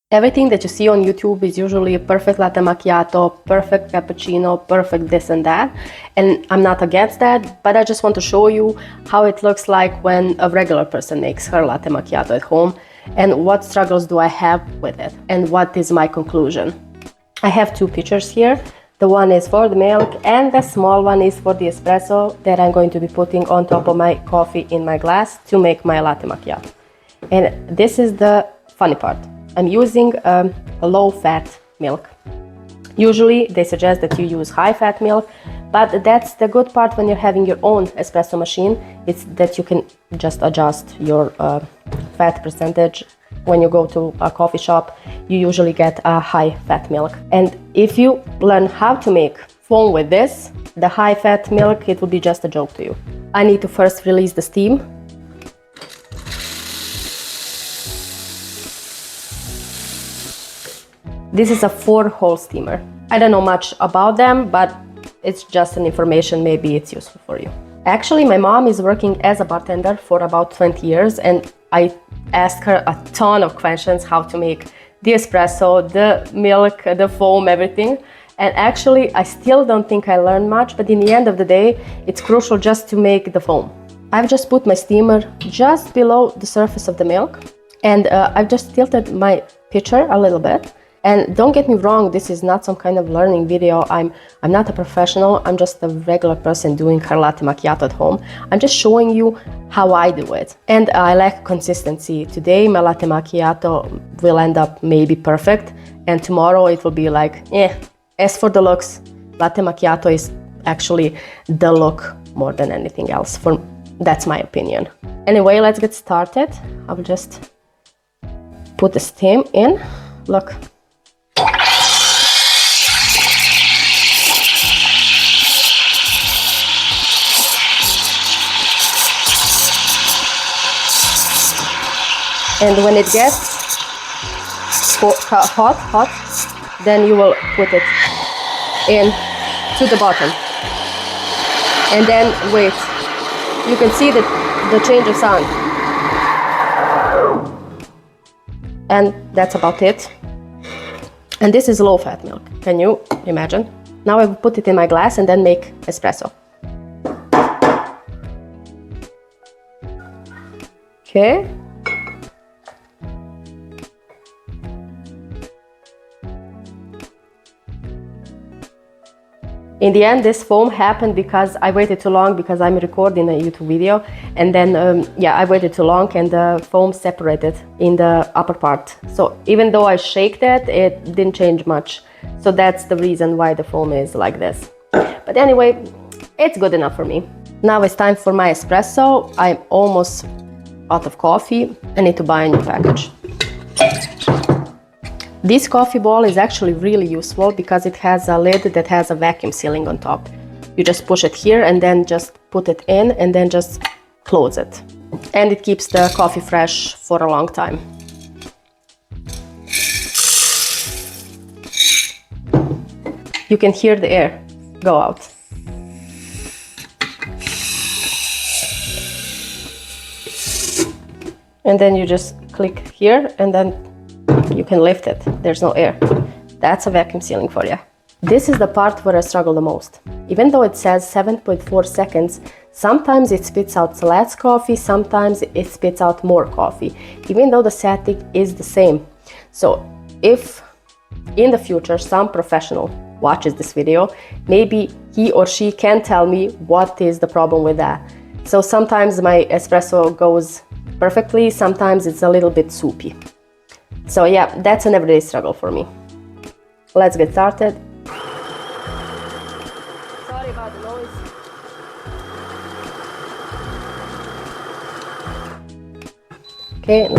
Everything that you see on YouTube is usually a perfect latte macchiato, perfect cappuccino, perfect this and that. And I'm not against that, but I just want to show you how it looks like when a regular person makes her latte macchiato at home, and what struggles do I have with it, and what is my conclusion. I have two pictures here. The one is for the milk, and the small one is for the espresso that I'm going to be putting on top of my coffee in my glass to make my latte macchiato. And this is the funny part. I'm using a low-fat milk. Usually they suggest that you use high-fat milk, but that's the good part when you're having your own espresso machine. It's that you can just adjust your fat percentage. When you go to a coffee shop, you usually get a high-fat milk. And if you learn how to make foam with this, the high-fat milk, it will be just a joke to you. I need to first release the steam. This is a 4-hole steamer. I don't know much about them, but it's just an information, maybe it's useful for you. Actually, my mom is working as a bartender for about 20 years, and I asked her a ton of questions how to make the espresso, the milk, the foam, everything. And actually, I still don't think I learned much, but in the end of the day, it's crucial just to make the foam. I've just put my steamer just below the surface of the milk, and I've just tilted my pitcher a little bit. And don't get me wrong, this is not some kind of learning video. I'm not a professional. I'm just a regular person doing her latte macchiato at home. I'm just showing you how I do it. And I lack consistency. Today my latte macchiato will end up maybe perfect, and tomorrow it will be like, As for the looks, latte macchiato is actually the look more than anything else. That's my opinion. Anyway, let's get started. I will just put the steam in. Look. And when it gets hot, then you will put it in to the bottom. And then wait. You can see the change of sound. And that's about it. And this is low-fat milk. Can you imagine? Now I will put it in my glass and then make espresso. Okay. In the end, this foam happened because I waited too long, because I'm recording a YouTube video, and then I waited too long and the foam separated in the upper part. So even though I shaked it didn't change much. So that's the reason why the foam is like this. But anyway, it's good enough for me. Now it's time for my espresso. I'm almost out of coffee. I need to buy a new package. This coffee bowl is actually really useful because it has a lid that has a vacuum sealing on top. You just push it here and then just put it in and then just close it. And it keeps the coffee fresh for a long time. You can hear the air go out. And then you just click here and then you can lift it. There's no air. That's a vacuum sealing for you. This is the part where I struggle the most. Even though it says 7.4 seconds, sometimes it spits out less coffee, sometimes it spits out more coffee, even though the setting is the same. So if in the future some professional watches this video, maybe he or she can tell me what is the problem with that. So sometimes my espresso goes perfectly, sometimes it's a little bit soupy. So yeah, that's an everyday struggle for me. Let's get started. Sorry about the noise. Okay,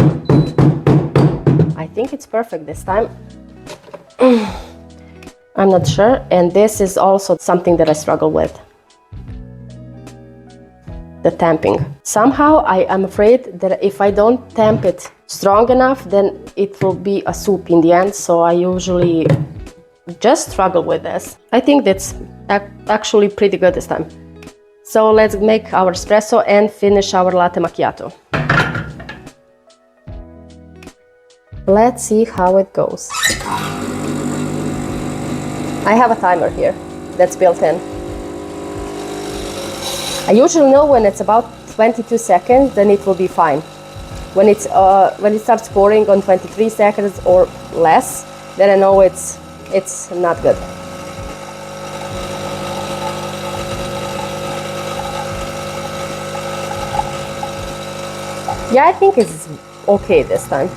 I think it's perfect this time. I'm not sure, and this is also something that I struggle with. The tamping. Somehow I am afraid that if I don't tamp it strong enough, then it will be a soup in the end, so I usually just struggle with this. I think that's actually pretty good this time. So let's make our espresso and finish our latte macchiato. Let's see how it goes. I have a timer here that's built in. I usually know when it's about 22 seconds, then it will be fine. When it starts pouring on 23 seconds or less, then I know it's not good. Yeah, I think it's okay this time.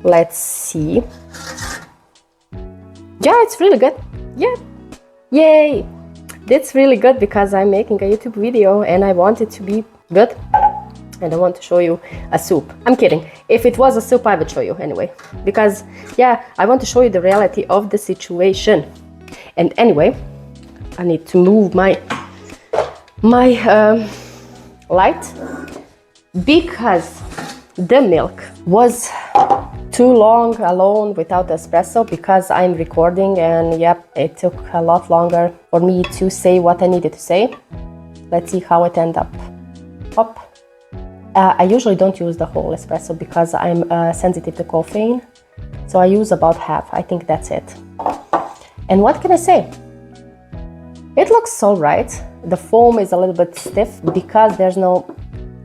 Let's see. Yeah, it's really good. Yeah. Yay! That's really good because I'm making a YouTube video and I want it to be good. And I want to show you a soup. I'm kidding. If it was a soup, I would show you anyway. Because, yeah, I want to show you the reality of the situation. And anyway, I need to move my light. Because the milk was too long alone without espresso, because I'm recording and yep, it took a lot longer for me to say what I needed to say. Let's see how it ended up. Hop. I usually don't use the whole espresso because I'm sensitive to caffeine, so I use about half. I think that's it. And what can I say? It looks all right. The foam is a little bit stiff because there's no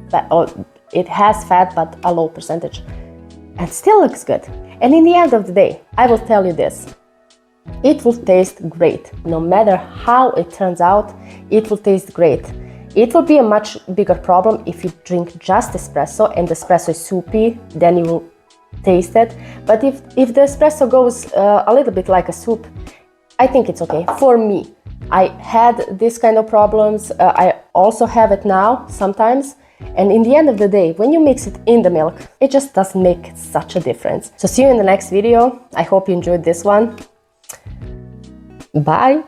fat, or it has fat but a low percentage, and still looks good. And in the end of the day, I will tell you this: it will taste great. No matter how it turns out, it will taste great. It will be a much bigger problem if you drink just espresso and the espresso is soupy, then you will taste it. But if the espresso goes a little bit like a soup, I think it's okay. For me, I had this kind of problems. I also have it now sometimes. And in the end of the day, when you mix it in the milk, it just doesn't make such a difference. So see you in the next video. I hope you enjoyed this one. Bye!